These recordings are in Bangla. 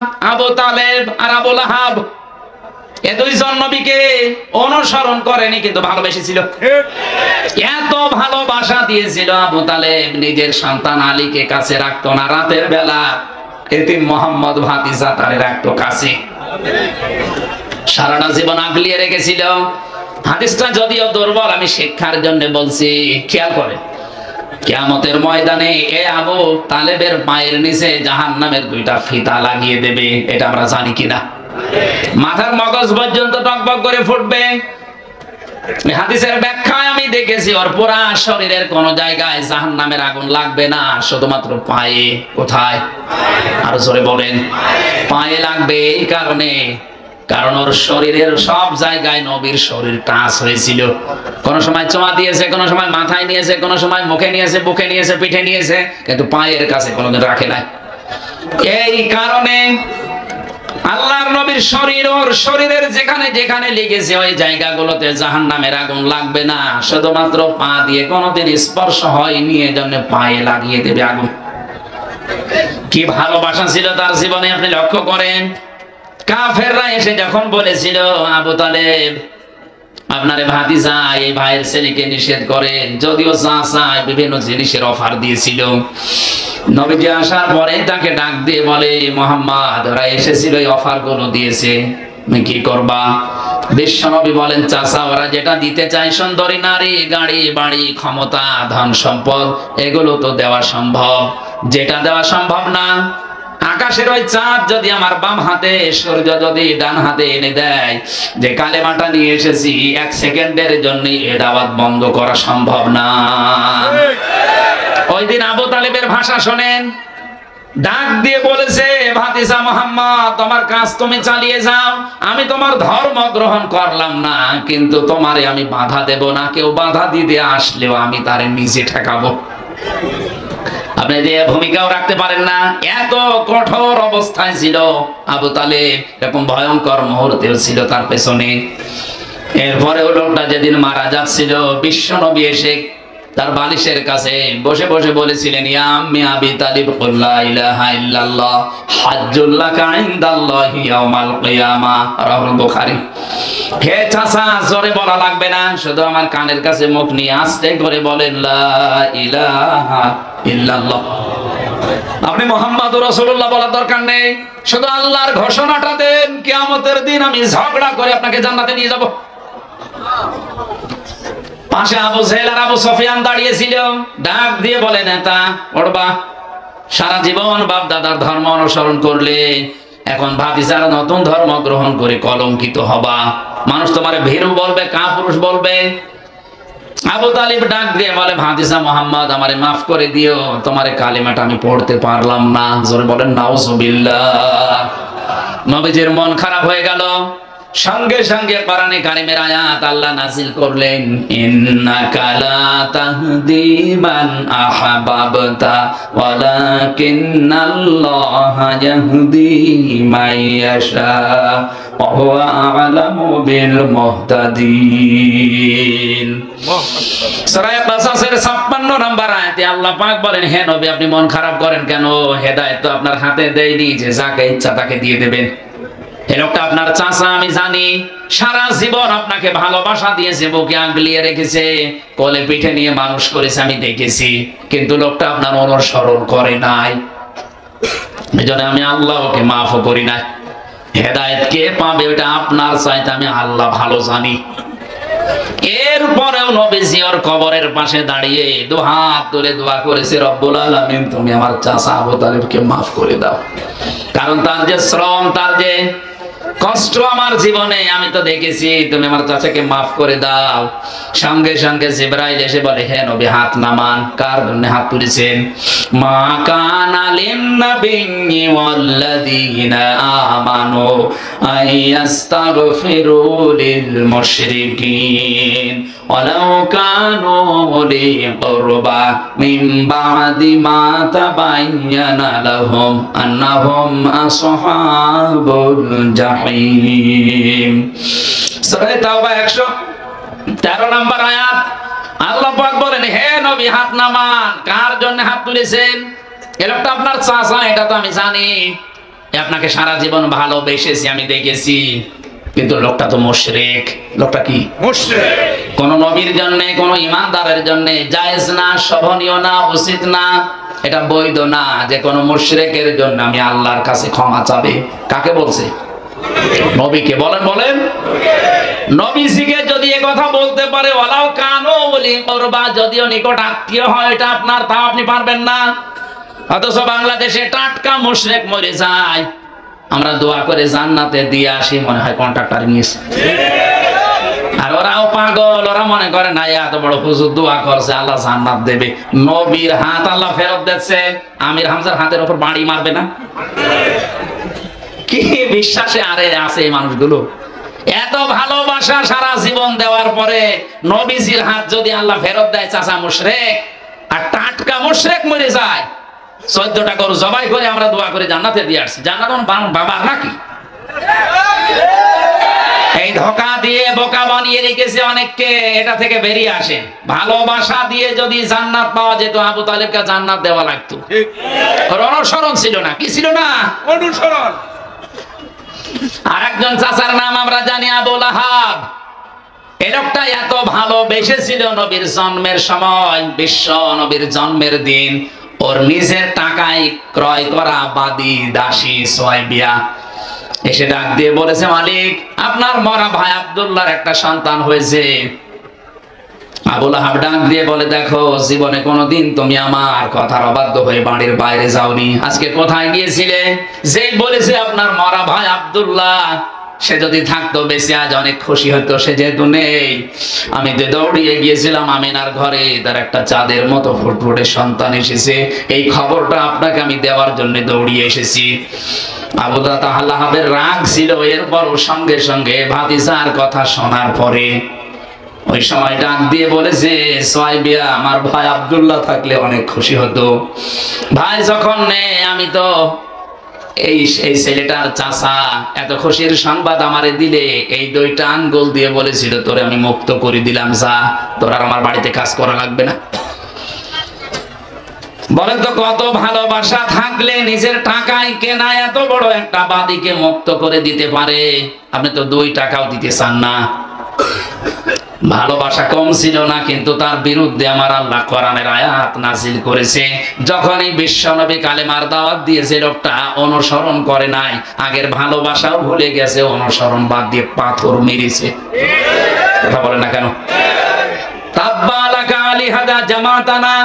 আবু তালেব আর আবু লাহাব এ দুইজন নবীকে অনুসরণ করেনি কিন্তু ভালোবেসেছিল। এত ভালোবাসা দিয়েছিল আবু তালেব নিজের সন্তান আলীকে কাছে রাখতো না, রাতের বেলা এতিম মোহাম্মদ ভাতিজা তারে রাখতো কাছে, সারাটা জীবন আগলিয়ে রেখেছিল। হাদিসটা যদিও দুর্বল, আমি শিক্ষার জন্য বলছি, খেয়াল করে কিয়ামতের ময়দানে এ আবু তালেবের পায়ের নিচে জাহান্নামের দুইটা ফিতা লাগিয়ে দেবে, এটা আমরা জানি কিনা? মাথার মগজ পর্যন্ত টকবক করে ফুটবে। হাদিসের ব্যাখ্যায় আমি দেখেছি ওর পুরা শরীরের কোন জায়গায় জাহান্নামের আগুন লাগবে না, শুধুমাত্র পায়ে। কোথায়? আরো জোরে বলেন। পায়ে লাগবে এই কারণে, কারণ ওর শরীরের সব জায়গায় নবীর শরীর টাচ হয়েছিল। কোন সময় চোমা দিয়েছে, কোন সময় মাথায় নিয়েছে, কোন সময় মুখে নিয়েছে, বুকে নিয়েছে, পিঠে নিয়েছে, কিন্তু পায়ের কাছে কোনোদিন রাখে নাই। এই কারণে আল্লাহর নবীর শরীর, ওর শরীরের যেখানে যেখানে লেগেছে ওই জায়গাগুলোতে জাহান্নামের আগুন লাগবে না, শুধুমাত্র পা দিয়ে কোনোদিন স্পর্শ হয়নি, এজন্য পায়ে লাগিয়ে দেবে আগুন। কি ভালোবাসা ছিল তার জীবনে আপনি লক্ষ্য করেন। কাফেররা এসে যখন বলেছিল আবু তালেব আপনারে ভাতিজা এই ভাইয়ের ছেলেকে নিষেধ করেন, যদিও চাচা বিভিন্ন জিনিসের অফার দিয়েছিল, নবীজি আসার পরে তাকে ডাক দিয়ে বলে মুহাম্মদ ওরা এসেছিল এই অফার গুলো দিয়েছে, তুমি কি করবা? বিশ্ব নবী বলেন চাচা ওরা যেটা দিতে চায় সুন্দরী নারী, গাড়ি বাড়ি, ক্ষমতা, ধন সম্পদ, এগুলো তো দেওয়া সম্ভব, যেটা দেওয়া সম্ভব না আকাশের ওই চাঁদ যদি আমার বাম হাতে, সূর্য যদি ডান হাতে এনে দেয়, যে কালেমাটা নিয়ে এসেছি এক সেকেন্ডের জন্য এ দাওয়াত বন্ধ করা সম্ভব না। ওই দিন আবু তালেবের ভাষা শোনেন, ডাক দিয়ে বলেছে ভাতিজা মুহাম্মদ তোমার কাজ তুমি চালিয়ে যাও, আমি তোমার ধর্ম গ্রহণ করলাম না, কিন্তু তোমারে আমি বাধা দেব না, কেউ বাধা দিতে আসলেও আমি তারে নিজে ঠেকাবো। আপনি যে ভূমিকাও রাখতে পারেন না, এত কঠোর অবস্থায় ছিল আবু তালেব, এরকম ভয়ঙ্কর মুহূর্তেও ছিল তার পেছনে। এরপরে লোকটা যেদিন মারা যাচ্ছিল, বিশ্ব নবী এসে তার বালিশের কাছে বসে বসে বলেছিলেন ইয়া আম্মি আবি তালিব কুল লা ইলাহা ইল্লাল্লাহ হাজ্জুল লাকা ইনদাল্লাহি ইয়াউমাল কিয়ামাহ, রাহুল বুখারী। হে চাচা জোরে বলা লাগবে না, শুধু আমার কানের কাছে মুখ নিয়ে আস্তে করে বলেন লা ইলাহা ইল্লাল্লাহ। আপনি মুহাম্মাদুর রাসূলুল্লাহ বলার দরকার নেই, শুধু আল্লাহর ঘোষণাটা দেন, কিয়ামতের দিন আমি ঝগড়া করে আপনাকে জান্নাতে নিয়ে যাব। পাশে আবু জেহেল আর আবু সুফিয়ান দাঁড়িয়েছিল, ডাক দিয়ে বলে নেতা পড়বা, সারা জীবন বাপ দাদার ধর্ম অনুসরণ করলে, এখন ভাতিজারা নতুন ধর্ম গ্রহণ করে কলঙ্কিত হবা, মানুষ তোমারে ভীরু বলবে, কাপুরুষ বলবে। আবু তালিব ডাক দিয়ে বলে ভাতিজা মুহাম্মদ আমারে মাফ করে দিও, তোমারে কালিমাটা আমি পড়তে পারলাম না। জোরে বলেন নাউজুবিল্লাহ। নবীজির মন খারাপ হয়ে গেল, সঙ্গে সঙ্গে কোরআনে কারিমের আয়াত আল্লাহ নাযিল করলেন ইন্নাকা লা তাহদি মান আহাবাবতা ওয়ালাকিন্নাল্লাহা ইয়াহদি মান ইয়াশা ওয়া হুয়া আ'লামু বিল মুহতাদিন। সূরা কাসাসের 56 নম্বর আয়াতে আল্লাহ পাক বলেন হে নবী আপনি মন খারাপ করেন কেন? হেদায়েত তো আপনার হাতে দেয়নি যে যাকে ইচ্ছা তাকে দিয়ে দেবেন। এই লোকটা আপনার চাচা, আমি জানি, সারা জীবন আপনাকে ভালোবাসা দিয়েছে, বুকে আগলিয়ে রেখেছে, কোলে পিঠে নিয়ে মানুষ করেছে, আমি দেখেছি, কিন্তু লোকটা আপনার অনুসরণ করে নাই, এজন্য আমি আল্লাহ ওকে মাফও করি নাই। হেদায়েত কে পাবে ওটা আপনার চাইতে আমি আল্লাহ ভালো জানি। এরপরেও নবীজি ওর কবরের পাশে দাঁড়িয়ে দুহাত তুলে দোয়া করেছে রব্বুল আলামিন তুমি আমার চাচা আবু তালেবকে মাফ করে দাও, কারণ তার যে শ্রম, তার যে কষ্ট আমার জীবনে আমি তো দেখেছি, তুমি আমার চাচাকে মাফ করে দাও। সঙ্গে সঙ্গে জিবরাইল এসে বলে হে নবী হাত নামান। কার জন্য হাত তুলেছেন? মা কানা লিন নাবিয়্যি ওয়াল্লাযীনা আমানু আইয়াস্তাগফিরু লিল মুশরিকিন ওয়ালাউ কানু উলি কুরবা মিন বাদি মা তাবায়্যানা লাহুম আন্নাহুম আসহাবুল জাহিম। সূরা তাওবা 113 নম্বর আয়াত আল্লাহ পাক বলেন হে নবী হাত নামান। কার জন্য হাত তুলেছেন? এই লোকটা আপনার চাচা, এটা তো আমি জানি। আপনাকে সারা জীবন ভালোবেসেছি, আমি দেখেছি, কিন্তু লোকটা তো মুশরিক। লোকটা কি? মুশরিক। কোন নবীর জন্য, কোন ইমানদারের জন্য জায়েজ না, শোভনীয় না, উচিত না, এটা বৈধ না যে কোন মুশরিকের জন্য আমি আল্লাহর কাছে ক্ষমা চাবে। কাকে বলছে? নবীকে। বলেন বলেন। নবীজিকে যদি এ কথা বলতে পারে, ওয়ালাউ কানু উলি কুরবা, যদিও নিকট আত্মীয় হয়, এটা আপনার, তাও আপনি পারবেন না। অথচ বাংলাদেশে টাটকা মুশরিক মরে যায়, আমরা দোয়া করে জান্নাতে দিয়ে আসি, মনে হয় কন্ট্রাক্টর নিয়েছে। আর ওরাও পাগল, ওরা মনে করে না এত বড় হুজুর দোয়া করছে আল্লাহ জান্নাত দেবে। নবীর হাত আল্লাহ ফেরত দিচ্ছে, আমির হামজার হাতের উপর বাড়ি মারবে না? কি বিশ্বাসে আরে আছে এই মানুষগুলো? এত ভালোবাসা সারা জীবন দেওয়ার পরে নবীজির হাত যদি আল্লাহ ফেরত দেয়, চাচা মুশরিক। আর টাটকা মুশরিক মরে যায়, 14টা গরু জবাই করে আমরা দোয়া করে জান্নাতে দিয়ে আসছি। জান্নাত বাবার নাকি? এই ধোঁকা দিয়ে বোকা বানিয়ে রেখেছে অনেককে। এটা থেকে বেরিয়ে আসেন। ভালোবাসা দিয়ে যদি জান্নাত পাওয়া যেত, আবু তালেবকে জান্নাত দেওয়া লাগতো। অনুসরণ ছিল না, কি ছিল না? অনুসরণ। আর একজন চাচার নাম আমরা জানি, আবু লাহাব। এই লোকটা এত ভালোবেসেছিল নবীর জন্মের সময়, বিশ্ব নবীর জন্মের দিন ওর নিজের টাকায় ক্রয় করা বাদী দাসী সুয়াইবিয়া এসে ডাক দিয়ে বলেছে, মালিক, আপনার মরা ভাই আব্দুল্লাহর একটা সন্তান হয়েছে। আবু লাহাব ডাক দিয়ে বলে, দেখো, জীবনে কোনোদিন তুমি আমার কথার অবাধ্য হয়ে বাড়ির বাইরে যাওনি। আজকে কোথায় গিয়েছিলে? যেই বলেছে আপনার মরা ভাই আব্দুল্লাহ, সে যদি থাকতো বেঁচে আজ অনেক খুশি হতো। সে যেহেতু নেই, আমি তো দৌড়িয়ে গিয়েছিলাম আমিনার ঘরে, তার একটা চাঁদের মতো ফুটফুটে সন্তান এসেছে। এই খবরটা আপনাকে আমি দেওয়ার জন্য দৌড়িয়ে এসেছি। আবু লাহাবের রাগ ছিল, এরপর সঙ্গে সঙ্গে ভাতিজার কথা শোনার পরে ওই সময় ডাক দিয়ে বলেছে, সুয়াইবিয়া, আমার ভাই আব্দুল্লাহ থাকলে অনেক খুশি হতো। ভাই যখন নেই, আমি তো এই ছেলেটার চাচা, এত খুশির সংবাদ আমারে দিলে, এই 2টা আঙ্গুল দিয়ে বলেছিল, তোরে আমি মুক্ত করে দিলাম, যা, তোর আর আমার বাড়িতে কাজ করা লাগবে না। বলেন তো, কত ভালোবাসা থাকলে নিজের টাকায় কেনা এত বড় একটা বাদীকে মুক্ত করে দিতে পারে? আপনি তো 2 টাকাও দিতে চান না। ভালোবাসা কম ছিল না, কিন্তু তার বিরুদ্ধে আমার আল্লাহ কোরআনের আয়াত নাজিল করেছে। যখন এই বিশ্বনবী কালেমার দাওয়াত দিয়েছে, লোকটা অনুসরণ করে নাই, আগের ভালোবাসাও ভুলে গেছে, অনুসরণ বাদ দিয়ে পাথর মেরেছে। কথা বলে না কেন? তাব্বা লাকা লিহাদা জামাতানা,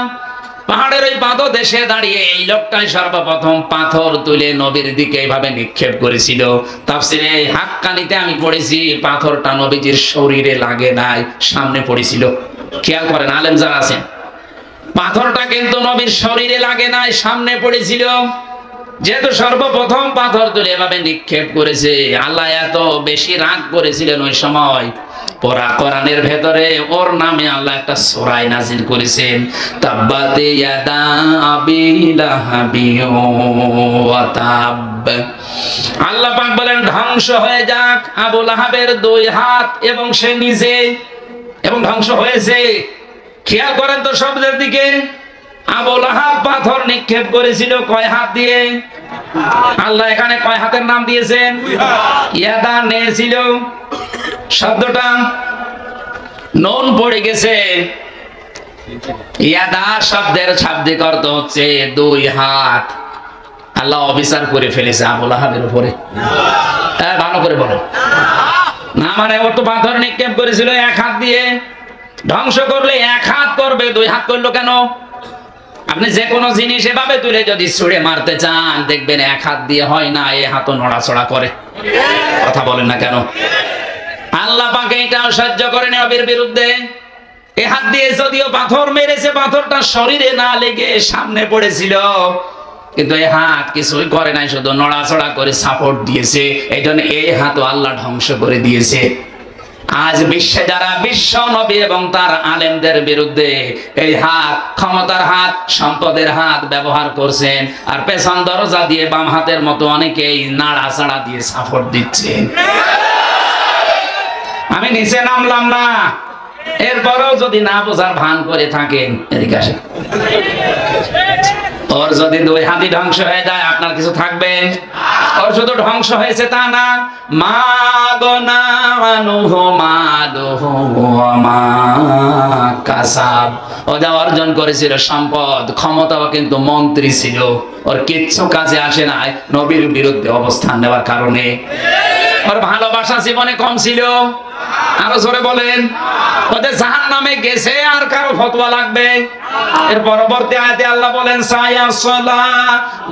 পাহাড়ের ওই পাদদেশে দাঁড়িয়ে এই লোকটাই সর্বপ্রথম পাথর তুলে নবীর দিকে এইভাবে নিক্ষেপ করেছিল। তাফসিরে হাক্কানিতে আমি পড়েছি, পাথরটা নবীজির শরীরে লাগে নাই, সামনে পড়েছিল। খেয়াল করেন আলেম যারা আছেন, পাথরটা কিন্তু নবীর শরীরে লাগে নাই, সামনে পড়েছিল। যেহেতু সর্বপ্রথম পাথর তুলে এভাবে নিক্ষেপ করেছে, আল্লাহ এত বেশি রাগ করেছিলেন ওই সময়, পরা কোরআনের ভেতরে ওর নামে আল্লাহ একটা সূরা নাজিল করেছেন, তাব্বাতে ইয়াদা আবি লাহাবি ওয়া তাব। আল্লাহ পাক বলেন, ধ্বংস হয়ে যাক আবু লাহাবের 2 হাত এবং সে নিজে, এবং ধ্বংস হয়েছে। খেয়াল করেন তো শব্দের দিকে, আবু লাহাব পাথর নিক্ষেপ করেছিল কয় হাত দিয়ে? আল্লাহ এখানে কয় হাতের নাম দিয়েছেন? ইয়াদা নিয়েছিল, শব্দটা নুন পড়ে গেছে। ইয়াদা শব্দের শাব্দিক অর্থ হচ্ছে 2 হাত। আল্লাহ অবিচার করে ফেলেছে আবু লাহাবের উপরে। ভালো করে বলো না, মানে ও তো পাথর নিক্ষেপ করেছিল 1 হাত দিয়ে, ধ্বংস করলে 1 হাত করবে, 2 হাত করলো কেন? আপনি যে কোনো জিনিস এভাবে তুলে যদি ছুঁড়ে মারতে চান, দেখবেন 1 হাত দিয়ে হয় না, এই হাতও নড়াচড়া করে। কথা বলেন না কেন? আল্লাহ পাক এটাও সহ্য করেন নবীর বিরুদ্ধে। এ হাত দিয়ে যদিও পাথর মেরেছে, পাথরটা শরীরে না লেগে সামনে পড়েছিল, কিন্তু এই হাত কিছুই করে নাই, শুধু নড়াচড়া করে সাপোর্ট দিয়েছে। এই জন্য এই হাতও আল্লাহ ধ্বংস করে দিয়েছে। আজ বিশ্বে যারা বিশ্ব নবী এবং তার আলেমদের বিরুদ্ধে এই হাত, ক্ষমতার হাত, সম্পদের হাত ব্যবহার করছেন, আর পেছন দরজা দিয়ে বাম হাতের মতো অনেকেই নাড়াচাড়া দিয়ে সাপোর্ট দিচ্ছেন। আমি নিচে নামলাম না, এরপরেও যদি না বোঝার ভান করে থাকেন, এদিকে আসেন। ওর যদি দুই হাতি ধ্বংস হয়ে যায় আপনার কিছু থাকবে? ওর শুধু ধ্বংস হয়েছে তা না, মা গনা আনুহু মালুহু ওয়া মা কাসাব, ও যা অর্জন করেছিল সম্পদ ক্ষমতাও, কিন্তু মন্ত্রী ছিল, ওর কিচ্ছু কাজে আসে নাই নবীর বিরুদ্ধে অবস্থান নেওয়ার কারণে। ওর ভালোবাসা জীবনে কম ছিল? আরো জোরে বলেন। ওদের জাহান্নামে গেছে আর কারো ফতোয়া লাগবে? এর পরবর্তী আয়াতে আল্লাহ বলেন সায়াসলা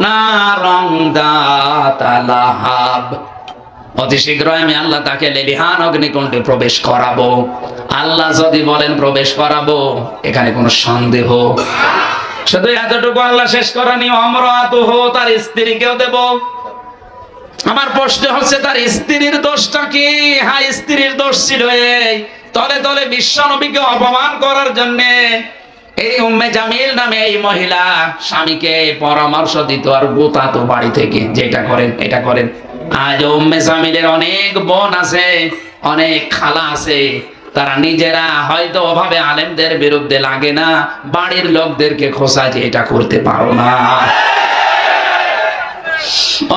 নারং দাতা লাহাব, অতি শীঘ্রই আমি আল্লাহ তাকে লেলিহান অগ্নিকুণ্ডে প্রবেশ করাবো। আল্লাহ যদি বলেন প্রবেশ করাবো, এখানে কোনো সন্দেহ? শুধু এতটুকু আল্লাহ শেষ করেনি, অমরাতুহু, তার স্ত্রীকেও দেব। আমার প্রশ্ন হচ্ছে তার স্ত্রীর দোষটা কি? হ্যাঁ, স্ত্রীর দোষ ছিল এই তলে তলে বিশ্ব নবীকে অপমান করার জন্য এই উম্মে জামিল নামে এই মহিলা স্বামীকে পরামর্শ দিত আর গোতাতো বাড়ি থেকে, যেটা করেন এটা করেন। আজ উম্মে জামিলের অনেক বোন আছে, অনেক খালা আছে, তারা নিজেরা হয়তো অভাবে আলেমদের বিরুদ্ধে লাগে না, বাড়ির লোকদেরকে খোঁচায় যে এটা করতে পারো না।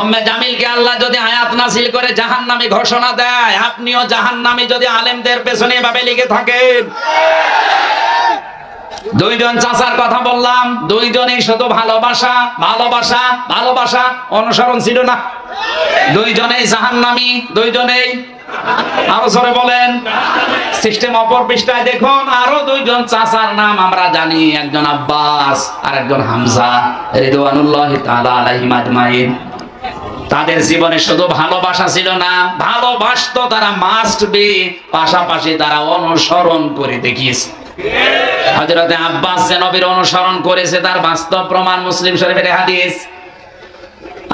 উম্মে জামিলকে আল্লাহ যদি আয়াত নাযিল করে জাহান্নামী ঘোষণা দেয়, আপনিও জাহান্নামী যদি আলেমদের পেছনে এভাবে লেগে থাকেন। দুইজন চাচার কথা বললাম, দুইজনই শুধু ভালোবাসা ভালোবাসা ভালোবাসা, অনুসরণ ছিল না। দুইজনেই জাহান্নামী, দুইজনেই। আরো জোরে বলেন। সিস্টেম অপর পৃষ্ঠায় দেখুন, আরো দুইজন চাচার নাম আমরা জানি, একজন আব্বাস আর একজন হামজা রিদওয়ানুল্লাহি তাআলা আলাইহিম আজমাইন। তাদের জীবনে শুধু ভালোবাসা ছিল না, ভালোবাসতো তারা মাস্ট বি, পাশাপাশি তারা অনুসরণ করে দেখিয়েছে। হযরতে আব্বাস যে নবীর অনুসরণ করেছে তার বাস্তব প্রমাণ মুসলিম শরীফের হাদিস।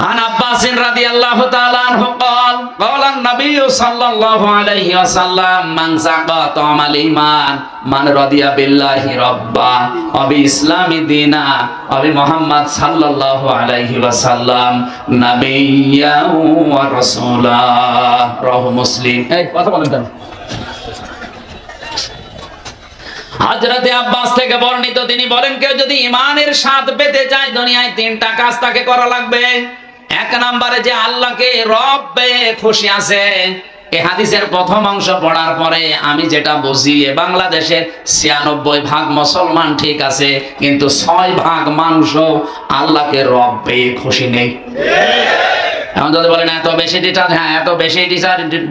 عن عباس رضي الله تعالى عنه قال قال النبي صلى الله عليه وسلم من سقى طعم الإيمان من رضي بالله ربا وبالإسلام دينا وبمحمد صلى الله عليه وسلم نبيا ورسولا رواه مسلم। হযরতে আব্বাস থেকে বর্ণিত, তিনি বলেন কেউ যদি ঈমানের স্বাদ পেতে চায় দুনিয়ায় তিনটা কাজ তাকে করা লাগবে। এক নম্বরে যে আল্লাহকে রব পেয়ে খুশি আছে। এই হাদিসের প্রথম অংশ পড়ার পরে আমি যেটা বুঝি, বাংলাদেশের ৯৬% মুসলমান ঠিক আছে, কিন্তু ৬% মানুষও আল্লাহকে রব পেয়ে খুশি নেই। এখন যদি বলেন এত বেশি ডিফারেন্স, হ্যাঁ এত বেশি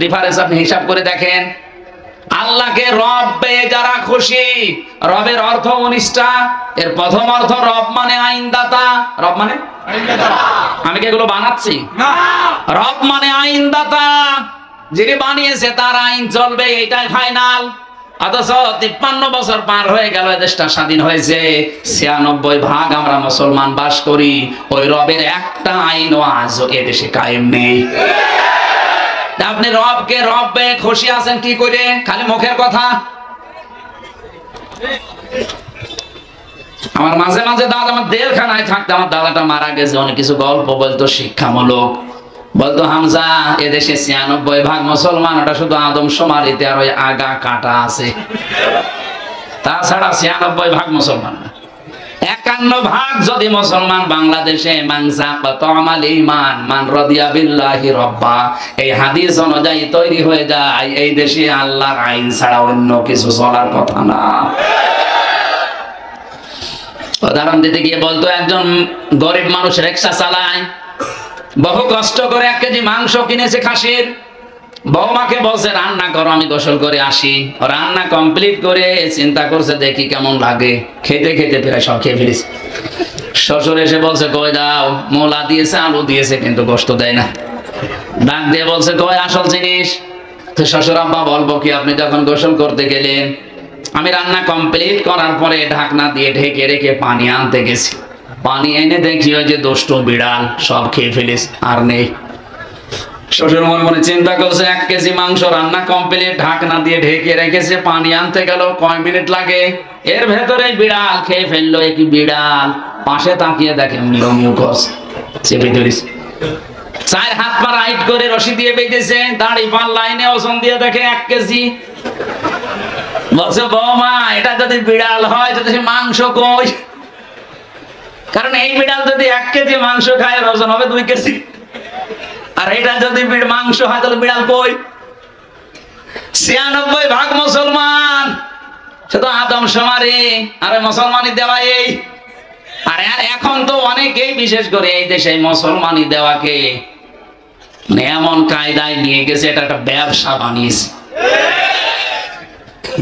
ডিফারেন্স আপনি হিসাব করে দেখেন। আল্লাহকে রব পেয়ে যারা খুশি, রবের অর্থ ১৯টা। এর প্রথম অর্থ রব মানে আইনদাতা। রব মানে আইনদাতা। আমি কি এগুলো বানাচ্ছি? না। রব মানে আইনদাতা, যিনি বানিয়েছে তার আইন চলবে, এটাই ফাইনাল। অথচ ৫৩ বছর পার হয়ে গেল, দেশটা স্বাধীন হয়েছে, ৯৬% আমরা মুসলমান বাস করি। ওই রবের একটা আইনও আজও এদেশে কায়েম নেই। আপনি রবকে রব পেয়ে খুশি আছেন কি করে? খালি মুখের কথা। আমার মাঝে মাঝে দাদা, আমার জেলখানায় থাকতে আমার দাদাটা মারা গেছে, অনেক কিছু গল্প বলতো শিক্ষামূলক। বলতো হামজা, এদেশে ৯৬% মুসলমান, ওটা শুধু আদমশুমারিতে আর ওই আগা কাটা আছে, তাছাড়া ৯৬% মুসলমান না। ৫১% যদি মুসলমান বাংলাদেশে মান রাদিয়া বিল্লাহি রব্বা এই হাদিস অনুযায়ী তৈরি হয়ে যায়, এই দেশে আল্লাহর আইন ছাড়া অন্য কিছু চলার কথা না। উদাহরণ দিতে গিয়ে বলতো, একজন গরিব মানুষ রিকশা চালায়, বহু কষ্ট করে ১ কেজি মাংস কিনেছে খাসির। বৌমাকে বলছে রান্না করো, আমি গোসল করে আসি। রান্না কমপ্লিট করে চিন্তা করছে দেখি কেমন লাগে, খেতে খেতে প্রায় সব খেয়ে ফেলেছে। শ্বশুর এসে বলছে কই দাও, মোলা দিয়েছে আলু দিয়েছে কিন্তু গোশত দেয় না। ডাক দিয়ে বলছে কই আসল জিনিস। তো শ্বশুর আব্বা বলবো কি, আপনি যখন গোসল করতে গেলেন আমি রান্না কমপ্লিট করার পরে ঢাকনা দিয়ে ঢেকে রেখে পানি আনতে গেছি, পানি এনে দেখি ওই যে দুষ্ট বিড়াল সব খেয়ে ফেলিস, আর নেই। শ্বশুর মনে মনে চিন্তা করছে ১ কেজি মাংস রান্না কমপ্লিট, ঢাকনা দিয়ে ঢেকে রেখেছে, পানি আনতে গেল কয় মিনিট লাগে, এর ভেতরে বিড়াল খেয়ে ফেললো। একই বিড়াল পাশে তাকিয়ে দেখে মিউ মিউ করছে, চেপে ধরিস। ৪ হাত পা রাইট করে রশি দিয়ে বেঁধেছে, দাড়ি পাল লাইনে ওজন দিয়ে দেখে ১ কেজি। বলছে বৌমা, এটা যদি বিড়াল হয় তো মাংস কই? কারণ এই বিড়াল যদি 1 কেজি মাংস খায় ওজন হবে 2 কেজি, আর এটা যদি মাংস হয় তাহলে বিড়াল কই? 96% মুসলমান, শুধু আদমশুমারি আর মুসলমানি দেওয়া এই। আর এখন তো অনেকেই বিশেষ করে এই দেশে মুসলমানি দেওয়াকে এমন কায়দায় নিয়ে গেছে, এটা একটা ব্যবসা বানিয়েছে।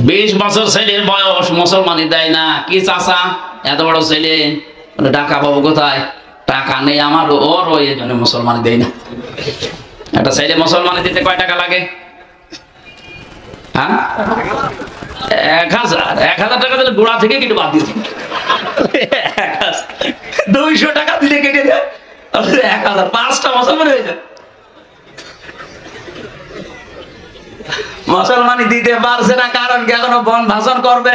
20 বছর ছেলের বয়স মুসলমানি দেয় না, কি চাচা এত বড় ছেলে, টাকা পাবো কোথায়? টাকা নেই আমার, ওর ওই জন্য মুসলমানি দেয় না। একটা ছেলে মুসলমানি দিতে কয় টাকা লাগে? হ্যাঁ, 1000 টাকা দিলে গোড়া থেকে কেটে বাদ দিতে, 200 টাকা দিলে কেটে দেয় 1000, 5টা মুসলমান হয়ে যায়। মুসলমানি দিতে পারছে না কারণ কি? এখনো বন ভাষণ করবে,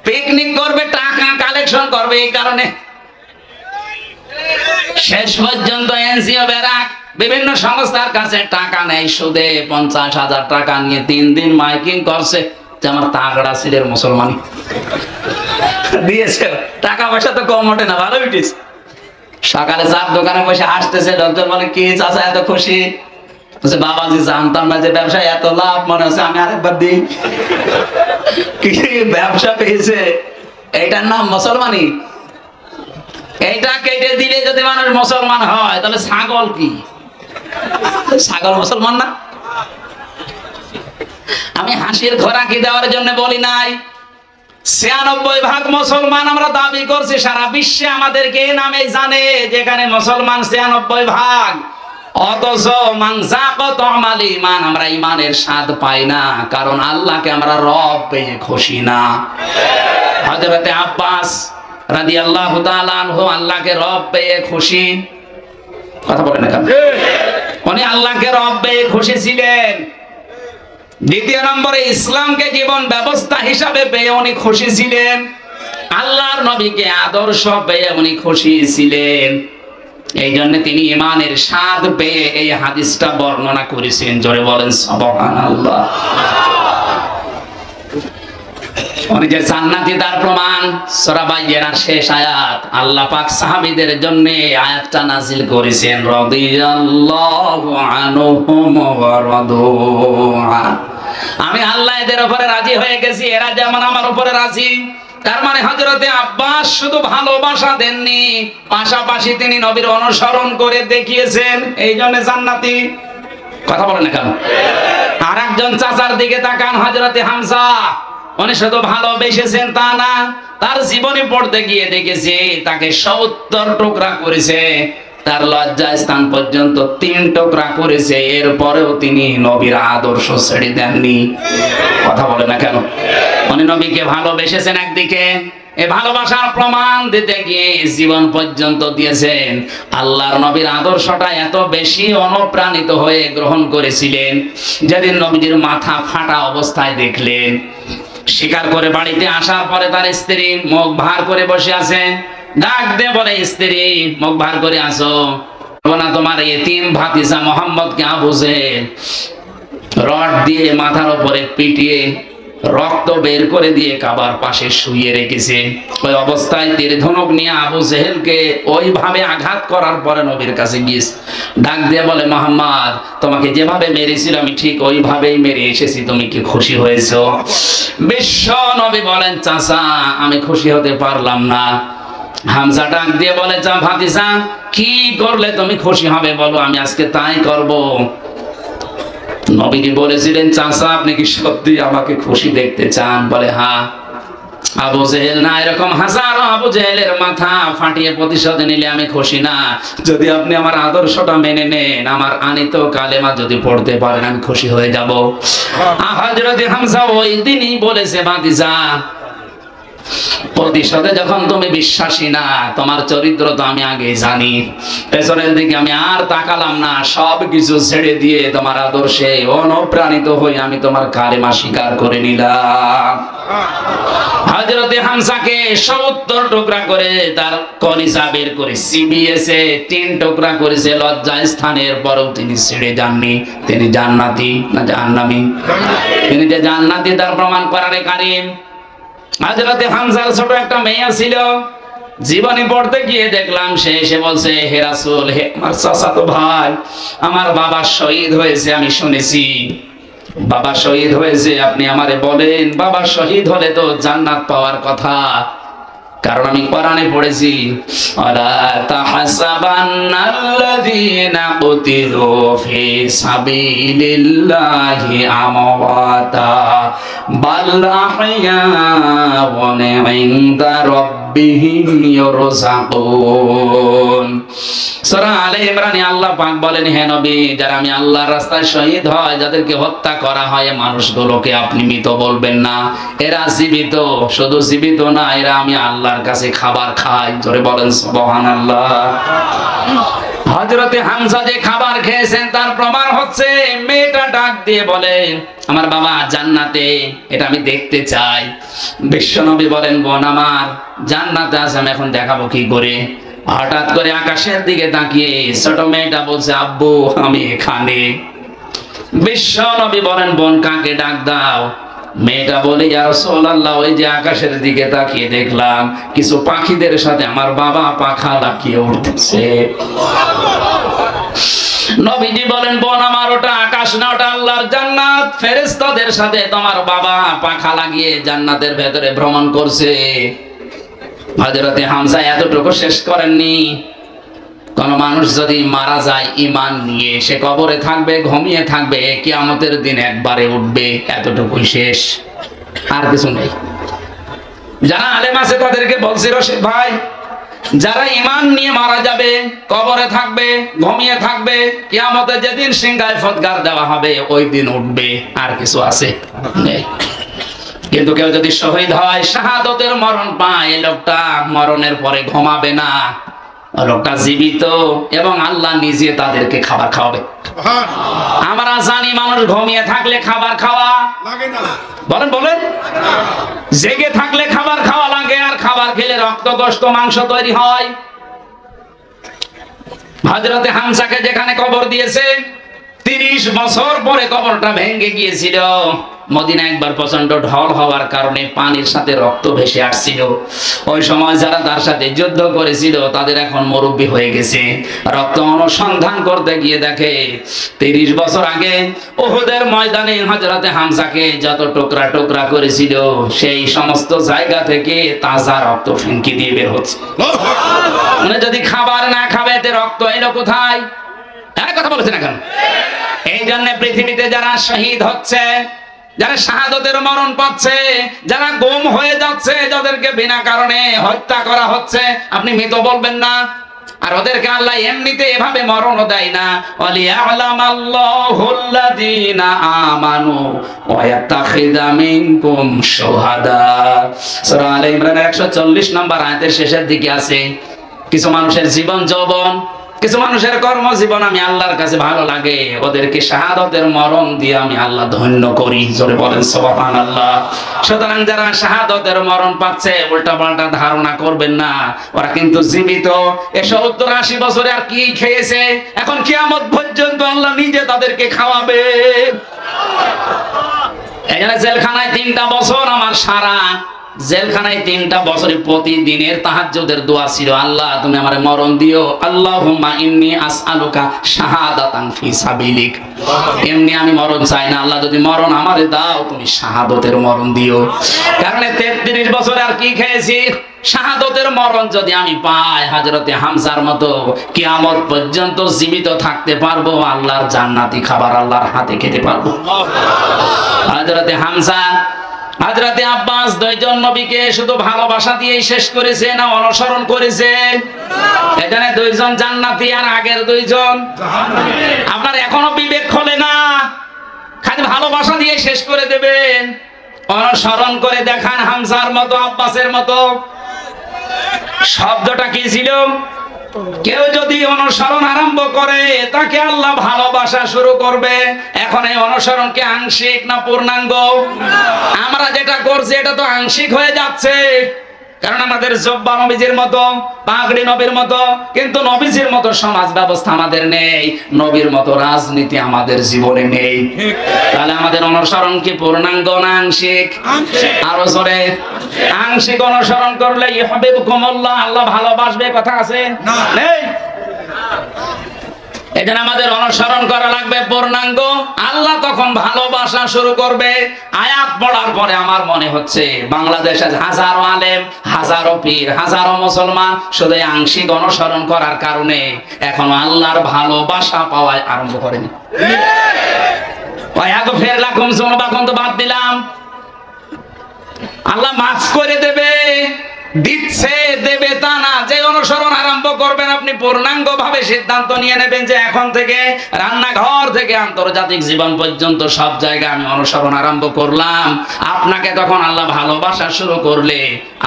পিকনিক করবে, টাকা কালেকশন করবে, এই কারণে শেষ পর্যন্ত এনজিও বেরাক বিভিন্ন সংস্থার কাছে টাকা নেয় সুদে, 50,000 টাকা নিয়ে 3 দিন মাইকিং করছে যে আমার তাগড়া ছেলের মুসলমানি দিয়েছে। টাকা পয়সা তো কম ওঠে না, ভালো উঠিস। সকালে চার দোকানে বসে আসতেছে, লোকজন বলে কি চাচা এত খুশি? বাবাজি জানতাম না যে ব্যবসায় এত লাভ, মনে হচ্ছে আমি আরেকবার দিই। কি ব্যবসা পেয়েছে, এইটার নাম মুসলমানি। এইটা কেটে দিলে যদি মানুষ মুসলমান হয় তাহলে ছাগল কি? ছাগল মুসলমান না? আমি হাসির খোরাকি দেওয়ার জন্য বলি নাই। 96% মুসলমান আমরা দাবি করছি, সারা বিশ্বে আমাদেরকে এই নামে জানে, যেখানে মুসলমান 96%। অথচ মানজাকত আমাল ঈমান, আমরা ঈমানের স্বাদ পাই না, কারণ আল্লাহকে আমরা রব পেয়ে খুশি না। হযরত আব্বাস রাদিয়াল্লাহু তাআলা আনহু আল্লাহকে রব পেয়ে খুশি, কথা বলেন না কেন? উনি আল্লাহকে রব পেয়ে খুশি ছিলেন। দ্বিতীয় নম্বরে ইসলামকে জীবন ব্যবস্থা হিসাবে পেয়ে উনি খুশি ছিলেন। আল্লাহর নবীকে আদর্শ পেয়ে উনি খুশি ছিলেন। এই জন্য তিনি ঈমানের স্বাদ পেয়ে এই হাদিসটা বর্ণনা করেছেন। জোরে বলেন সুবহানাল্লাহ। উনি যে জান্নাতি তার প্রমাণ সূরা বাইয়ার শেষ আয়াত, আল্লাহ পাক সাহাবীদের জন্য আয়াতটা নাযিল করেছেন, রাদিয়াল্লাহু আনহুম ওয়া রাদু আন। আমি আল্লাহ এদের উপরে রাজি হয়ে গেছি, এরা যেমন আমার উপরে রাজি। তার মানে হযরতে আব্বাস শুধু ভালোবাসা দেননি, পাশাপাশি তিনি নবীর অনুসরণ করে দেখিয়েছেন, এই জন্য জান্নাতি। কথা বলেন না কেন? আর একজন চাচার দিকে তাকান, হযরতে হামজা। উনি শুধু ভালোবেসেছেন তা না, তার জীবনে পড়তে গিয়ে দেখেছি তাকে 70 টুকরা করেছে, তার লজ্জা স্থান পর্যন্ত 3 টুকরা করেছে, এরপরেও তিনি নবীর আদর্শ ছেড়ে দেননি। কথা বলে না কেন? উনি নবীকে ভালোবেসেছেন একদিকে, এই ভালোবাসার প্রমাণ দিতে গিয়ে জীবন পর্যন্ত দিয়েছেন। আল্লাহর নবীর আদর্শটা এত বেশি অনুপ্রাণিত হয়ে গ্রহণ করেছিলেন, যেদিন নবীজির মাথা ফাটা অবস্থায় দেখলেন, স্বীকার করে বাড়িতে আসার পরে তার স্ত্রী মুখ ভার করে বসে আছে, ডাক দিয়ে বলে, স্ত্রী মুখ ভার করে আসো না, তোমার এতিম ভাতিজা মোহাম্মদকে আবু জেহেল রড দিয়ে মাথার উপরে পিটিয়ে রক্ত বের করে দিয়ে কাবার পাশে শুইয়ে রেখেছে। ওই অবস্থায় তীর ধনুক নিয়ে আবু জেহেলকে ওইভাবে আঘাত করার পরে নবীর কাছে গিয়েছে, ডাক দিয়ে বলে, মোহাম্মদ তোমাকে যেভাবে মেরেছিল আমি ঠিক ওইভাবেই মেরে এসেছি, তুমি কি খুশি হয়েছো? বিশ্ব নবী বলেন, চাচা আমি খুশি হতে পারলাম না। হামজা ডাক দিয়ে বলে, চা ভাতিজা কি করলে তুমি খুশি হবে বলো, আমি আজকে তাই করব। নবীজি বলেছিলেন, চাচা আপনি কি সত্যি আমাকে খুশি দেখতে চান? বলে হ্যাঁ। আবু জেহেল না, এরকম হাজারো আবু জেহেলের মাথা ফাটিয়ে প্রতিশোধ নিলে আমি খুশি না, যদি আপনি আমার আদর্শটা মেনে নেন, আমার আনিত কালেমা যদি পড়তে পারেন, আমি খুশি হয়ে যাব। হযরত হামজা ওই দিনই বলেছে, ভাতিজা প্রতিশোধে যখন তুমি বিশ্বাসী না, তোমার চরিত্র তো আমি আগে জানি, পেছনের দিকে আমি আর তাকালাম না, সব কিছু ছেড়ে দিয়ে তোমার আদর্শে অনুপ্রাণিত হয়ে আমি তোমার কালেমা স্বীকার করে নিলাম। হযরত হামজাকে 70 টুকরা করে তার কলিজা বের করে চিবিয়েছে, 3 টুকরা করেছে লজ্জা স্থানের, পরেও তিনি ছেড়ে যাননি। তিনি জান্নাতি না জাহান্নামী? তিনি যে জান্নাতি তার প্রমাণ কোরআনে কারীম। হযরত হামজার ছোট একটা মেয়ে ছিল, জীবনী পড়তে গিয়ে দেখলাম সে এসে বলছে, হে রাসূল, হে আমার চাচাতো ভাই, আমার বাবা শহীদ হয়েছে, আমি শুনেছি বাবা শহীদ হয়েছে, আপনি আমারে বলেন বাবা শহীদ হলে তো জান্নাত পাওয়ার কথা, কারণ আমি কোরআনে পড়েছি, ওয়ালা তাহসাবান্নাল্লাযীনা কুতিলু ফি সাবিলিল্লাহি আমওয়াতা বাল আহইয়াউন ইনদা রাব্বিহিম ইউরযাকুন। সূরা আলে ইমরানে আল্লাহ পাক বলেন, হে নবী, যারা আমি আল্লাহর রাস্তায় শহীদ হয়, যাদেরকে হত্যা করা হয়, মানুষগুলোকে আপনি মৃত বলবেন না, এরা জীবিত। শুধু জীবিত না, এরা আমি আল্লাহর কাছে খাবার খাই। জোরে বলেন সুবহানাল্লাহ। হযরতে হামজা যে খাবার খেয়েছেন তার প্রমাণ হচ্ছে মেয়েটা ডাক দিয়ে বলে, আমার বাবা জান্নাতে, এটা আমি দেখতে চাই। বিশ্বনবী বলেন, বোন আমার জান্নাতে আছে, আমি এখন দেখাবো কি করে। হঠাৎ করে আকাশের দিকে তাকিয়ে ছোট মেয়েটা বলছে, আব্বু আমি এখানে। বিশ্বনবী বলেন, বোন কাকে ডাক দাও? মেয়েটা বলে, ইয়া রাসূলুল্লাহ, ওই যে আকাশের দিকে তাকিয়ে দেখলাম কিছু পাখিদের সাথে আমার বাবা পাখা লাগিয়ে উঠতেছে। নবীজি বলেন, বোন আমার ওটা আকাশ না, ওটা আল্লাহর জান্নাত। ফেরেশতাদের সাথে তোমার বাবা পাখা লাগিয়ে জান্নাতের ভেতরে ভ্রমণ করছে। হযরতে হামজা এতটুকু শেষ করেননি। কোন মানুষ যদি মারা যায় ঈমান নিয়ে, সে কবরে থাকবে, ঘুমিয়ে থাকবে, কিয়ামতের দিন একবারে উঠবে, এতটুকুই শেষ, আর কিছু নেই। যারা আলেম আছে তাদেরকে বলছি, রশিদ ভাই, যারা ঈমান নিয়ে মারা যাবে, কবরে থাকবে, ঘুমিয়ে থাকবে, কিয়ামতে যেদিন সিংহায় ফটকার দেওয়া হবে ওই দিন উঠবে, আর কিছু আছে নেই। কিন্তু কেউ যদি শহীদ হয়, শাহাদতের মরণ পায়, এই লোকটা মরণের পরে ঘুমাবে না, লোকটা জীবিত, এবং আল্লাহ নিজে তাদেরকে খাবার খাওয়াবে। আমরা জানি মানুষ ঘুমিয়ে থাকলে খাবার খাওয়া লাগে না, বলেন বলেন, জেগে থাকলে খাবার খাওয়া লাগে, আর খাবার খেলে রক্ত, গোশত, মাংস তৈরি হয়। হযরতে হামজাকে যেখানে কবর দিয়েছে, 30 বছর পরে কবরটা ভেঙে গিয়েছিল। মদিনা একবার প্রচন্ড ঢল হওয়ার কারণে পানির সাথে রক্ত ভেসে আসছিল। ওই সময় যারা তার সাথে যুদ্ধ করেছিল তাদের এখন মুরব্বি হয়ে গেছে। রক্ত অনুসন্ধান করতে গিয়ে দেখে 30 বছর আগে উহুদের ময়দানে হযরতে হামজাকে যত টুকরা টুকরা করেছিল, সেই সমস্ত জায়গা থেকে তাজা রক্ত ফিনকি দিয়ে বের হচ্ছে। মানে যদি খাবার না খাবে তে রক্ত এলো কোথায়? কথা বলছে না কেন? এই জন্য পৃথিবীতে যারা শহীদ হচ্ছে, যারা শাহাদতের মরণ পাচ্ছে, যারা গুম হয়ে যাচ্ছে, যাদেরকে বিনা কারণে হত্যা করা হচ্ছে, আপনি মৃত বলবেন না। আর ওদেরকে আল্লাহ এমনিতে এভাবে মরণও দেয় না। ওয়ালিয়ালামাল্লাহুল্লাযীনা আমানু ওয়া ইয়াত্তাখিযা মিনকুম শুহাদা। সূরা আলে ইমরানের 140 নম্বর আয়াতের শেষের দিকে আছে, কিছু মানুষের জীবন যৌবন, কিছু মানুষের কর্মজীবন আমি আল্লাহর কাছে ভালো লাগে, ওদেরকে শাহাদতের মরণ দিয়ে আমি আল্লাহ ধন্য করি। জোরে বলেন সুবহানাল্লাহ। সুতরাং যারা শাহাদতের মরণ পাচ্ছে, উল্টা পাল্টা ধারণা করবেন না, ওরা কিন্তু জীবিত। 70-80 বছরে আর কি খেয়েছে, এখন কিয়ামত পর্যন্ত আল্লাহ নিজে তাদেরকে খাওয়াবে। এখানে জেলখানায় 3টা বছর আমার সারা জেলখানায় 3টা বছরে প্রতিদিনের তাহাজ্জুদের দোয়া ছিল, আল্লাহ তুমি আমারে মরণ দিও, আল্লাহুম্মা ইন্নী আসআলুকা শাহাদাতান ফি সাবিলিক। এমনি আমি মরণ চাই না, আল্লাহ যদি মরণ আমারে দাও তুমি শাহাদতের মরণ দিও। কারণ 33 বছর আর কি খেয়েছি, শাহাদতের মরণ যদি আমি পাই, হযরতে হামজার মতো কিয়ামত পর্যন্ত জীবিত থাকতে পারবো, আল্লাহর জান্নাতি খাবার আল্লাহর হাতে খেতে পারবো। হযরতে হামজা, হযরতে আব্বাস, 2জন নবীকে শুধু ভালোবাসা দিয়েই শেষ করেছে না অনুসরণ করেছে? এখানে 2জন জান্নাতি আর আগের 2জন জাহান্নামী। আপনার এখনো বিবেক খোলে না, খালি ভালোবাসা দিয়ে শেষ করে দেবেন। অনুসরণ করে দেখান হামজার মতো, আব্বাসের মতো। শব্দটা কি ছিল? কেউ যদি অনুসরণ আরম্ভ করে তাকে আল্লাহ ভালোবাসা শুরু করবে। এখন এই অনুসরণ কি আংশিক না পূর্ণাঙ্গ? আমরা যেটা করছি এটা তো আংশিক হয়ে যাচ্ছে। কারণ আমাদের জব্বা নবীজির মতো, পাগড়ি নবীর মতো, কিন্তু নবীজির মতো সমাজ ব্যবস্থা আমাদের নেই, নবীর মতো রাজনীতি আমাদের জীবনে নেই। তাহলে আমাদের অনুসরণ কি পূর্ণাঙ্গ না আংশিক? আরো জোরে। আংশিক অনুসরণ করলে ইউহিব্বুকুমুল্লাহ, আল্লাহ ভালোবাসবে, কথা আছে? নেই। এজন্য আমাদের অনুসরণ করা লাগবে পূর্ণাঙ্গ। আল্লাহ তখন ভালোবাসা শুরু করবে। আয়াত পড়ার পরে আমার মনে হচ্ছে বাংলাদেশে হাজারো আলেম, হাজারো পীর, হাজারো মুসলমান শুধু আংশিক অনুসরণ করার কারণে এখন আল্লাহর ভালোবাসা পাওয়া আরম্ভ করেনি। ওয়ায়াগফির লাকুম যুনুবাকুম তো বাদ দিলাম, আল্লাহ মাফ করে দেবে, দিচ্ছে, দেবে তা না। যে অনুসরণ আরম্ভ করবেন আপনি পূর্ণাঙ্গ ভাবে সিদ্ধান্ত নিয়ে নেবেন যে এখন থেকে রান্নাঘর থেকে আন্তর্জাতিক জীবন পর্যন্ত সব জায়গায় আমি অনুসরণ আরম্ভ করলাম। আপনাকে তখন আল্লাহ ভালোবাসা শুরু করলে,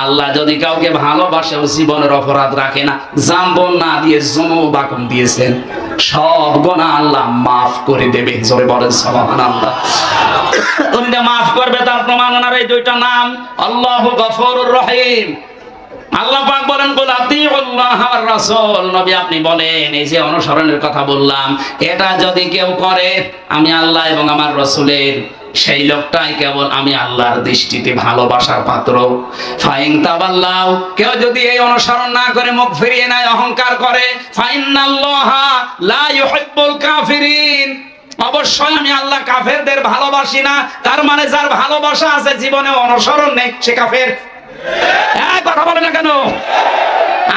আল্লাহ যদি কাউকে ভালোবাসে ও জীবনের অপরাধ রাখে না, জাম্বন না দিয়ে যুনুবাকুম দিয়েছেন, সব গুনাহ আল্লাহ মাফ করে দেবে। জোরে বলেন সুবহানাল্লাহ। তুমি মাফ করবে তার প্রমাণ ওনার এই দুইটা নাম, আল্লাহু গফুরুর রহিম। আল্লাহ পাক বলেন কুল আতিউল্লাহ ওয়ার রাসূল, নবী আপনি বলেন এই যে অনুসরণের কথা বললাম, এটা যদি কেউ করে আমি আল্লাহ এবং আমার রাসূলের, সেই লোকটাই কেবল আমি আল্লাহর দৃষ্টিতে ভালোবাসার পাত্র। ফাইন তাবাল্লাহ, কেউ যদি এই অনুসরণ না করে মুখ ফিরিয়ে নেয়, অহংকার করে, ফাইন্নাল্লাহা লা ইউহিব্বুল কাফিরিন, অবশ্যই আমি আল্লাহ কাফেরদের ভালোবাসি না। তার মানে যার ভালোবাসা আছে জীবনে অনুসরণ নেই, সে কাফের। কথা বলে না কেন?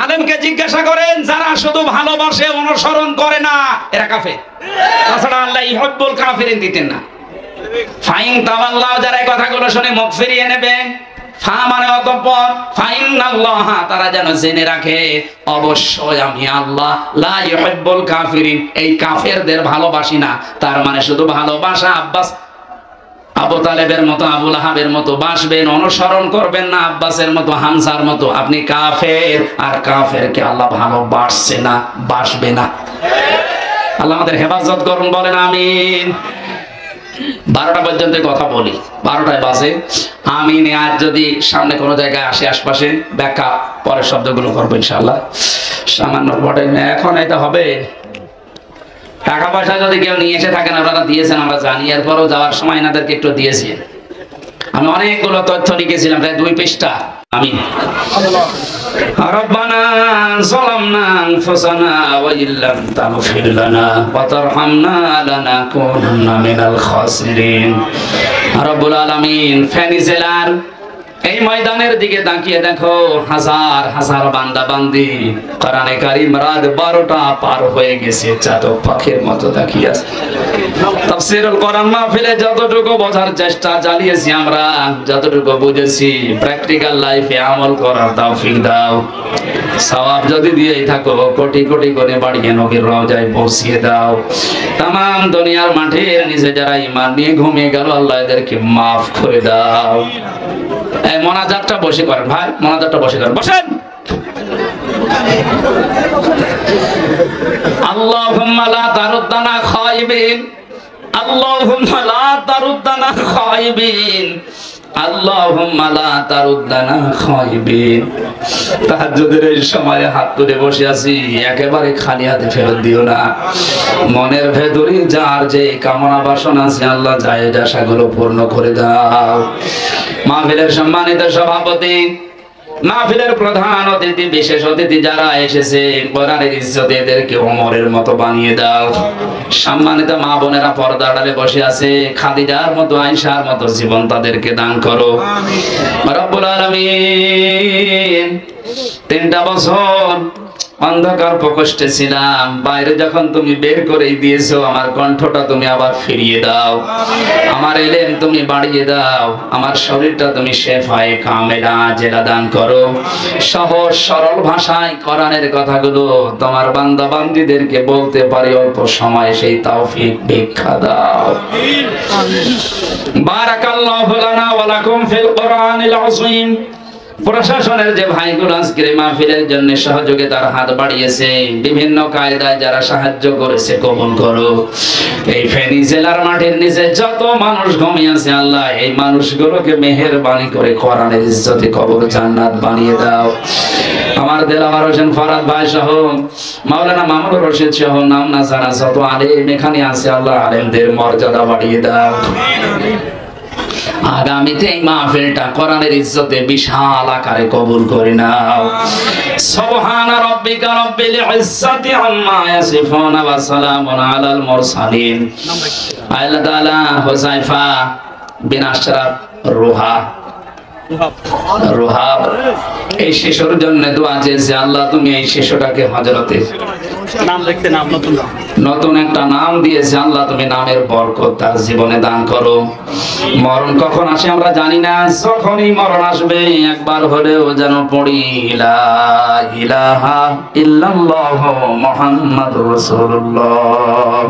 আলেমকে জিজ্ঞাসা করেন, যারা শুধু ভালোবাসে অনুসরণ করে না এরা কাফের। তাছাড়া আল্লাহ ইউহিব্বুল কাফিরিন দিতেন না। ফাইন তাওয়াল্লাহ, যারা এই কথাগুলো শুনে মুখ ফিরিয়ে নেবে, ফা মানে অতঃপর, ফাইন্নাল্লাহ তারা যেন জেনে রাখে অবশ্যই আমি আল্লাহ লা ইউহিব্বুল কাফিরিন, এই কাফেরদের ভালোবাসি না। তার মানে শুধু ভালোবাসা আব্বাস আবু তালেবের মতো, আবু লাহাবের মতো বাসবেন, অনুসরণ করবেন না আব্বাসের মতো, হামজার মতো, আপনি কাফের। আর কাফেরকে আল্লাহ ভালোবাসছে না, বাসবে না। আল্লাহ আমাদের হেফাজত করুন, বলেন আমিন। 12টা পর্যন্ত কথা বলি, 12টায় বাজে। আমিন আজ যদি সামনে কোনো জায়গায় আসে, আশপাশে ব্যাখ্যা পরের শব্দগুলো করবো ইনশাআল্লাহ। সামান্য পড়ে এখন এটা হবে। টাকা পয়সা যদি কেউ নিয়ে এসে থাকেন, আপনারা দিয়েছেন আমরা জানি, এরপরও যাওয়ার সময় এনাদেরকে একটু দিয়েছি। আমি অনেকগুলো তথ্য লিখেছিলাম, প্রায় 2 পৃষ্ঠা। আমিন। রব্বানা যালামনা আনফুসানা ওয়া ইল্লাম তাগফির লানা ওয়া তারহামনা লানাকুনান্না মিনাল খাসিরিন। রব্বুল আলামিন, ফেনী জেলার এই ময়দানের দিকে তাকিয়ে দেখো, হাজার হাজার বান্দা বান্দি কোরআনে কারীম রাত 12টা পার হয়ে গেছে, চাতক পাখির মতো তাকিয়ে আছে। তাফসীরুল কোরআন মাহফিলে যতটুকু বোঝার চেষ্টা চালিয়েছি আমরা, যতটুকু বুঝেছি, প্র্যাকটিক্যাল লাইফে আমল করার তৌফিক দাও। সওয়াব যদি দিয়েই থাকো, কোটি কোটি করে বাড়িয়ে নবীর রওজায় পৌঁছিয়ে দাও। তামাম দুনিয়ার মাঠের নিচে যারা ঈমান নিয়ে ঘুমিয়ে গেল, আল্লাহ এদেরকে মাফ করে দাও। এই মোনাজাতটা বসে করেন ভাই, মোনাজাতটা বসে করেন, বসেন। আল্লাহুম্মা লা তারুদ্দানা খায়িবিন, আল্লাহুম্মা লা তারুদ্দানা খায়িবিন, আল্লাহুম্মা লা তারুদ্দানা খায়িবিন। তাহাজ্জুদের এই সময়ে হাত তুলে বসে আছি, একেবারে খালি হাতে ফেরত দিও না। মনের ভেতরে যার যে কামনা বাসনা আছে, আল্লাহ জায়েজ আশাগুলো পূর্ণ করে দাও। মাহফিলের সম্মানিত সভাপতি, মাহফিলের প্রধান অতিথি, বিশেষ অতিথি যারা এসেছে, কোরআনের ইজ্জতে এদেরকে ওমরের মতো বানিয়ে দাও। সম্মানিত মা বোনেরা পর্দার আড়ালে বসে আছে, খাদিজার মতো, আয়েশার মতো জীবন তাদেরকে দান করো রব্বুল আলামিন। 3টা বছর অন্ধকার প্রকোষ্ঠে ছিলাম, বাইরে যখন তুমি বের করে দিয়েছো, আমার কণ্ঠটা তুমি আবার ফিরিয়ে দাও, আমার ইলম তুমি বাড়িয়ে দাও, আমার শরীরটা তুমি শেফায়ে কামেলা জেলা দান করো। সহজ সরল ভাষায় কোরআনের কথাগুলো তোমার বান্দা বান্দীদেরকে বলতে পারি অল্প সময়ে, সেই তৌফিক ভিক্ষা দাও। বারাকাল্লাহু লানা ওয়া লাকুম ফিল কোরআনিল আযীম প্রশাসনের যে ভাইগুলো আজকের মাহফিলের জন্য সহযোগিতার হাত বাড়িয়েছে, বিভিন্ন কায়দায় যারা সাহায্য করেছে কবুল করো। এই ফেনী জেলার মাটির নিচে যত মানুষ ঘুমিয়ে আছে আল্লাহ, এই মানুষগুলোকে মেহেরবানি করে কোরআনের ইজ্জতে কবর জান্নাত বানিয়ে দাও। আমার দেলাওয়ার হোসেন ফরাদ ভাই সহ মাওলানা মামুনুর রশিদ সহ নাম না জানা যত আলেম এখানে আছে আল্লাহ, আলেমদের মর্যাদা বাড়িয়ে দাও। আগামীতে এই মাহফিলটা কোরআনের ইজ্জতে বিশাল আকারে কবুল করে নাও। সুবহানা রাব্বিকা রাব্বিল ইজ্জাতি আম্মা ইয়াসিফুন ওয়া সালামুন আলাল মুরসালিন। আল্লাহ তাআলা হুযায়ফা বিন আশরাফ রুহাব এই শিশুর জন্য দোয়া চেয়েছে আল্লাহ, তুমি এই শিশুটাকে হযরতে নাম দেখতে নাম নতুন একটা নাম দিয়েছে আল্লাহ, তুমি নামের বরকত তার জীবনে দান করো। মরণ কখন আসে আমরা জানি না, যখনই মরণ আসবে একবার হলেও যেন পড়ি লা ইলাহা ইল্লাল্লাহু মুহাম্মাদুর রাসূলুল্লাহ।